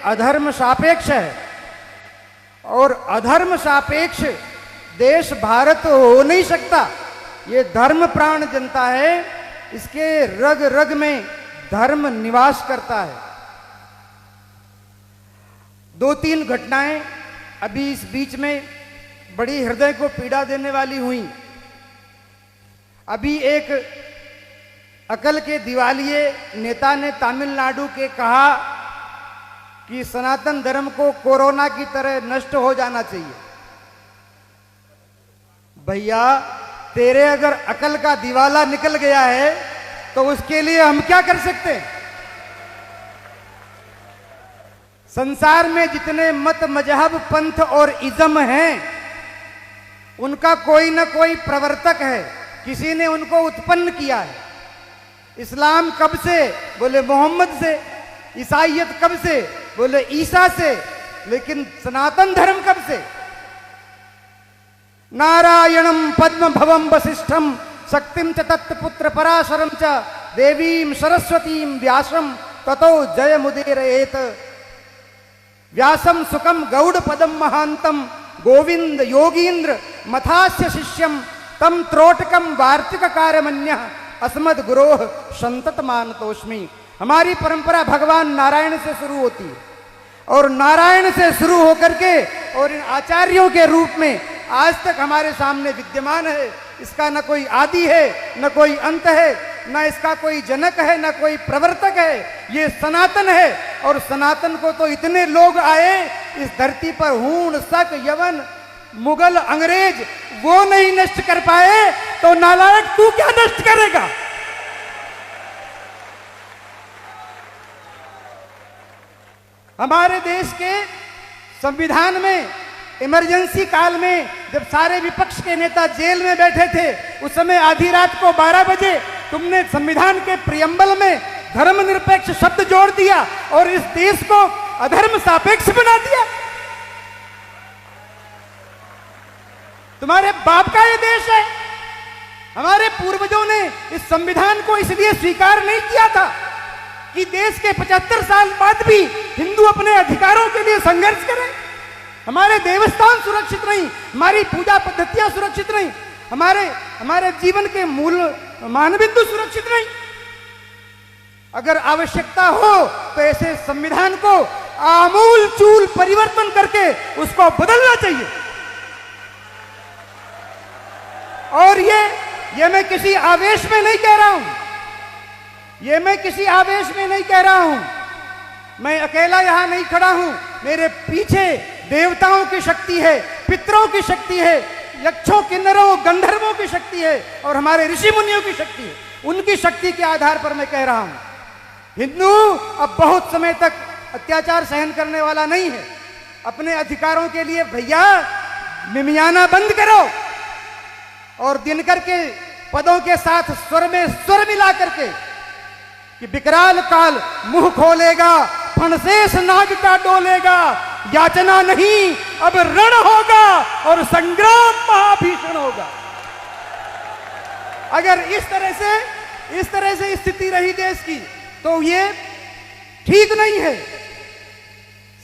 अधर्म सापेक्ष है, और अधर्म सापेक्ष देश भारत हो नहीं सकता। ये धर्म प्राण जनता है, इसके रग रग में धर्म निवास करता है। 2-3 घटनाएं अभी इस बीच में बड़ी हृदय को पीड़ा देने वाली हुई। अभी एक अकल के दिवालिये नेता ने तमिलनाडु के कहा कि सनातन धर्म को कोरोना की तरह नष्ट हो जाना चाहिए। भैया, तेरे अगर अकल का दिवाला निकल गया है तो उसके लिए हम क्या कर सकते हैं? संसार में जितने मत, मजहब, पंथ और इज्म हैं, उनका कोई ना कोई प्रवर्तक है, किसी ने उनको उत्पन्न किया है। इस्लाम कब से? बोले मोहम्मद से। ईसाईयत कब से? बोले ईसा से। लेकिन सनातन धर्म कब से? नारायणम पद्म भवम वसिष्ठम शक्तिम च तत्पुत्र पराशरम च देवीम सरस्वतीम व्यासम ततो जय मुदीरयेत। व्यासम सुखम गौड़ पदम महांतम गोविंद योगींद्र मथास्य शिष्यम तम त्रोटकम वार्तिक कार्यमन्य अस्मद गुरोह संतत मानतोष्मि। हमारी परंपरा भगवान नारायण से शुरू होती है, और नारायण से शुरू होकर के और इन आचार्यों के रूप में आज तक हमारे सामने विद्यमान है। इसका न कोई आदि है, न कोई अंत है, न इसका कोई जनक है, न कोई प्रवर्तक है। ये सनातन है, और सनातन को तो इतने लोग आए इस धरती पर, हूण, शक, यवन, मुगल, अंग्रेज, वो नहीं नष्ट कर पाए, तो नालायक तू क्या नष्ट करेगा? हमारे देश के संविधान में इमरजेंसी काल में जब सारे विपक्ष के नेता जेल में बैठे थे, उस समय आधी रात को 12 बजे तुमने संविधान के प्रियम्बल में धर्मनिरपेक्ष शब्द जोड़ दिया और इस देश को अधर्म सापेक्ष बना दिया। तुम्हारे बाप का ये देश है। हमारे पूर्वजों ने इस संविधान को इसलिए स्वीकार नहीं किया था कि देश के 75 साल बाद भी हिंदू अपने अधिकारों के लिए संघर्ष करें। हमारे देवस्थान सुरक्षित नहीं, हमारी पूजा पद्धतियां सुरक्षित नहीं, हमारे जीवन के मूल मानबिंदु सुरक्षित नहीं। अगर आवश्यकता हो तो ऐसे संविधान को आमूल चूल परिवर्तन करके उसको बदलना चाहिए। और ये मैं किसी आवेश में नहीं कह रहा हूं, ये मैं किसी आवेश में नहीं कह रहा हूं। मैं अकेला यहां नहीं खड़ा हूं, मेरे पीछे देवताओं की शक्ति है, पितरों की शक्ति है, यक्षों, किन्नरों, गंधर्वों की शक्ति है, और हमारे ऋषि मुनियों की शक्ति है। उनकी शक्ति के आधार पर मैं कह रहा हूं, हिंदू अब बहुत समय तक अत्याचार सहन करने वाला नहीं है। अपने अधिकारों के लिए भैया मिमियाना बंद करो, और दिनकर के पदों के साथ स्वर में स्वर मिला करके कि विकराल काल मुंह खोलेगा, फणशेष नाग का डोलेगा, याचना नहीं अब रण होगा और संग्राम महाभीषण होगा। अगर इस तरह से स्थिति रही देश की तो ये ठीक नहीं है।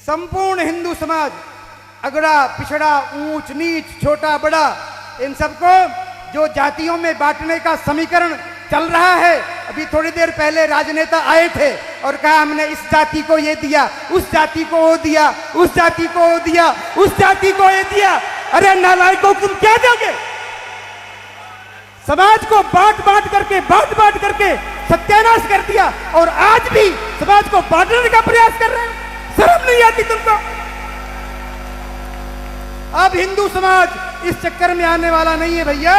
संपूर्ण हिंदू समाज, अगड़ा पिछड़ा, ऊंच नीच, छोटा बड़ा, इन सबको जो जातियों में बांटने का समीकरण चल रहा है, अभी थोड़ी देर पहले राजनेता आए थे और कहा हमने इस जाति को ये दिया, उस जाति को वो दिया, उस जाति को वो दिया, उस जाति को ये दिया। अरे नालायकों, तुम क्या दोगे? समाज को बांट बांट करके सत्यानाश कर दिया, और आज भी समाज को बांटने का प्रयास कर रहे हो। शर्म नहीं आती तुमको? अब हिंदू समाज इस चक्कर में आने वाला नहीं है भैया।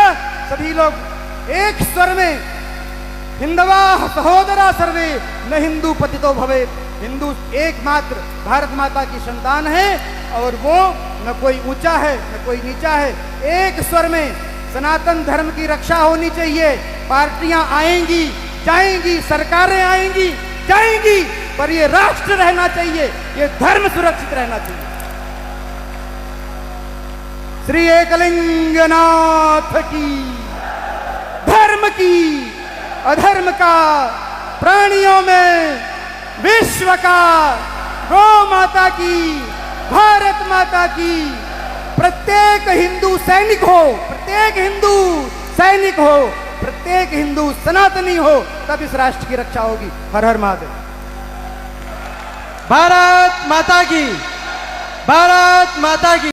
सभी लोग एक स्वर में हिंदवा सहोदरा सर्वे न हिंदू पतितो भवे। हिंदू एकमात्र भारत माता की संतान है, और वो न कोई ऊंचा है न कोई नीचा है। एक स्वर में सनातन धर्म की रक्षा होनी चाहिए। पार्टियां आएंगी जाएंगी, सरकारें आएंगी जाएंगी, पर ये राष्ट्र रहना चाहिए, ये धर्म सुरक्षित रहना चाहिए। श्री एकलिंगनाथ की, धर्म की, अधर्म का, प्राणियों में विश्व का गौ माता की, भारत माता की। प्रत्येक हिंदू सैनिक हो, प्रत्येक हिंदू सैनिक हो, प्रत्येक हिंदू सनातनी हो, तब इस राष्ट्र की रक्षा होगी। हर हर महादेव। भारत माता की, भारत माता की।